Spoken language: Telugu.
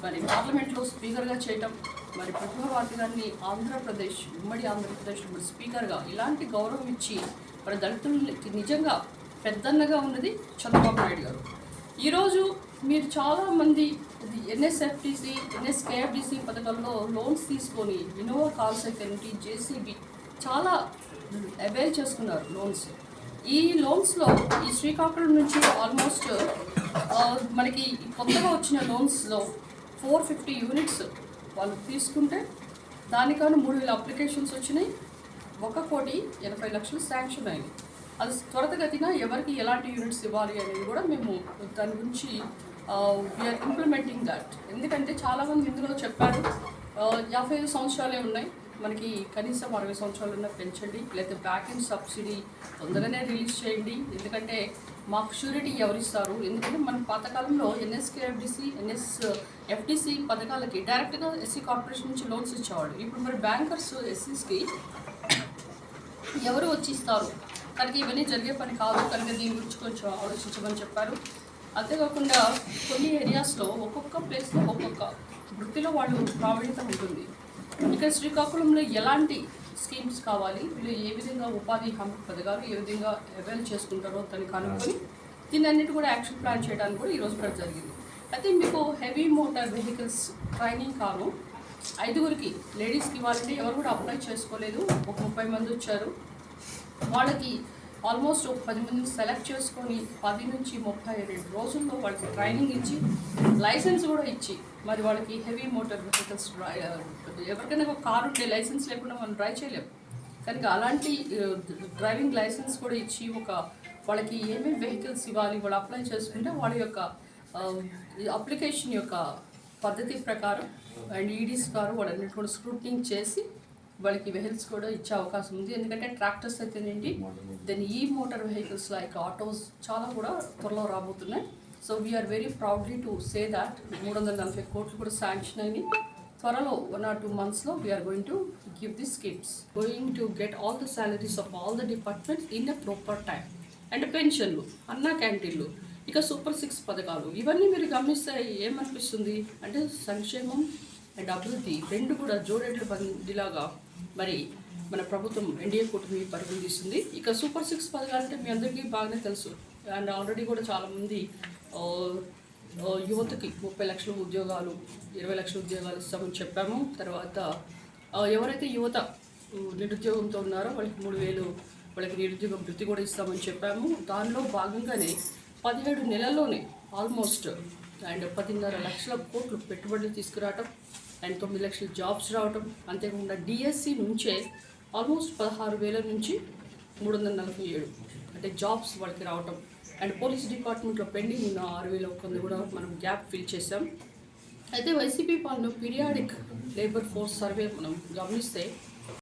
మరి పార్లమెంట్లో స్పీకర్గా చేయటం, మరి ప్రతిభ భారతి గారిని ఆంధ్రప్రదేశ్ ఉమ్మడి ఆంధ్రప్రదేశ్లో మరి స్పీకర్గా ఇలాంటి గౌరవం ఇచ్చి మరి దళితులకి నిజంగా పెద్దన్నగా ఉన్నది చంద్రబాబు నాయుడు గారు. ఈరోజు మీరు చాలామంది ఎన్ఎస్ఎఫ్టీసీ ఎన్ఎస్కేఎఫ్డిసి పథకంలో లోన్స్ తీసుకొని ఇన్నోవా కార్స్ అయితే జేసీబీ చాలా అవైల్ చేసుకున్నారు లోన్స్. ఈ లోన్స్లో ఈ శ్రీకాకుళం నుంచి ఆల్మోస్ట్ మనకి కొత్తగా వచ్చిన లోన్స్లో 450 యూనిట్స్ వాళ్ళు తీసుకుంటే దానికన్నా 3,000 అప్లికేషన్స్ వచ్చినాయి. 1,80,00,000 శాంక్షన్ అయింది. అది త్వరితగతిన ఎవరికి ఎలాంటి యూనిట్స్ ఇవ్వాలి అనేది కూడా మేము దాని గురించి వీఆర్ ఇంప్లిమెంటింగ్ దట్. ఎందుకంటే చాలామంది ఇందులో చెప్పారు 55 సంవత్సరాలే ఉన్నాయి, మనకి కనీసం 60 సంవత్సరాలు ఉన్న పెంచండి, లేకపోతే బ్యాక్ ఇన్ సబ్సిడీ తొందరగానే రిలీజ్ చేయండి. ఎందుకంటే మాకు షూరిటీ ఎవరిస్తారు? ఎందుకంటే మన పాతకాలంలో ఎన్ఎస్కేఎఫ్డిసి ఎన్ఎస్ఎఫ్డిసి పథకాలకి డైరెక్ట్గా ఎస్సీ కార్పొరేషన్ నుంచి లోన్స్ ఇచ్చేవాళ్ళు. ఇప్పుడు మరి బ్యాంకర్స్ ఎస్సీస్కి ఎవరు వచ్చి ఇస్తారు? కనుక ఇవన్నీ జరిగే పని కాదు. కనుక దీని గురించి కొంచెం ఆలోచించమని చెప్పారు. అంతేకాకుండా కొన్ని ఏరియాస్లో ఒక్కొక్క ప్లేస్లో ఒక్కొక్క వృత్తిలో వాళ్ళు ప్రావీణ్యత ఉంటుంది. ఇక్కడ శ్రీకాకుళంలో ఎలాంటి స్కీమ్స్ కావాలి, వీళ్ళు ఏ విధంగా ఉపాధి హామీ పథకాలు ఏ విధంగా అవైల్ చేసుకుంటారో దాన్ని కనుక్కొని దీన్ని అన్నిటి కూడా యాక్షన్ ప్లాన్ చేయడానికి కూడా ఈరోజు కూడా జరిగింది. అయితే మీకు హెవీ మోటార్ వెహికల్స్ ట్రైనింగ్ కాను 5గురికి లేడీస్కి ఇవ్వాలంటే ఎవరు కూడా అప్లై చేసుకోలేదు. ఒక 30 మంది వచ్చారు. వాళ్ళకి ఆల్మోస్ట్ ఒక 10 మందిని సెలెక్ట్ చేసుకొని 10 నుంచి 32 రోజుల్లో వాళ్ళకి ట్రైనింగ్ ఇచ్చి లైసెన్స్ కూడా ఇచ్చి మరి వాళ్ళకి హెవీ మోటార్ వెహికల్స్ ఎవరికైనా ఒక కారు ఉంటే లైసెన్స్ లేకుండా మనం డ్రైవ్ చేయలేము. కనుక అలాంటి డ్రైవింగ్ లైసెన్స్ కూడా ఇచ్చి వాళ్ళకి ఏమేమి వెహికల్స్ ఇవ్వాలి వాళ్ళు అప్లై చేసుకుంటే వాళ్ళ యొక్క అప్లికేషన్ యొక్క పద్ధతి ప్రకారం అండ్ ఈడీస్ గారు వాళ్ళన్నిటి కూడా స్క్రూటినింగ్ చేసి వాళ్ళకి వెహికల్స్ కూడా ఇచ్చే అవకాశం ఉంది. ఎందుకంటే ట్రాక్టర్స్ అయితేనేంటి, దెన్ ఈ మోటార్ వెహికల్స్ లైక్ ఆటోస్ చాలా కూడా త్వరలో రాబోతున్నాయి. So we are very proudly to say that 340 కోట్లు కూడా శాంక్షన్ అయినాయి. త్వరలో 1 or 2 monthsలో we are going to give the schemes, going to get all the salaries of all the departments in a proper time. And పెన్షన్లు, అన్నా క్యాంటీన్లు, ఇక సూపర్ 6 పథకాలు ఇవన్నీ మీరు గమనిస్తే ఏమనిపిస్తుంది అంటే సంక్షేమం అండ్ అభివృద్ధి రెండు కూడా జోడెడ్ల బండిలాగా మరి మన ప్రభుత్వం ఎన్డీఏ కూటమి పరుగులు తీస్తుంది. ఇక సూపర్ 6 పథకాలు అంటే మీ అందరికీ బాగానే తెలుసు. అండ్ ఆల్రెడీ కూడా చాలామంది యువతకి 30 లక్షల ఉద్యోగాలు 20 లక్షల ఉద్యోగాలు ఇస్తామని చెప్పాము. తర్వాత ఎవరైతే యువత నిరుద్యోగంతో ఉన్నారో వాళ్ళకి 3,000 వాళ్ళకి నిరుద్యోగ వృత్తి కూడా ఇస్తామని చెప్పాము. దానిలో భాగంగానే 17 నెలల్లోనే ఆల్మోస్ట్ అండ్ 10.5 లక్షల కోట్లు పెట్టుబడులు తీసుకురావటం అండ్ 9 లక్షల జాబ్స్ రావటం. అంతేకాకుండా డిఎస్సి నుంచే ఆల్మోస్ట్ 16,000 నుంచి 347 అంటే జాబ్స్ వాళ్ళకి రావటం. అండ్ పోలీస్ డిపార్ట్మెంట్లో పెండింగ్ ఉన్న 6,000 కూడా మనం గ్యాప్ ఫిల్ చేసాం. అయితే వైసీపీ పాలన పీరియాడిక్ లేబర్ ఫోర్స్ సర్వే మనం గమనిస్తే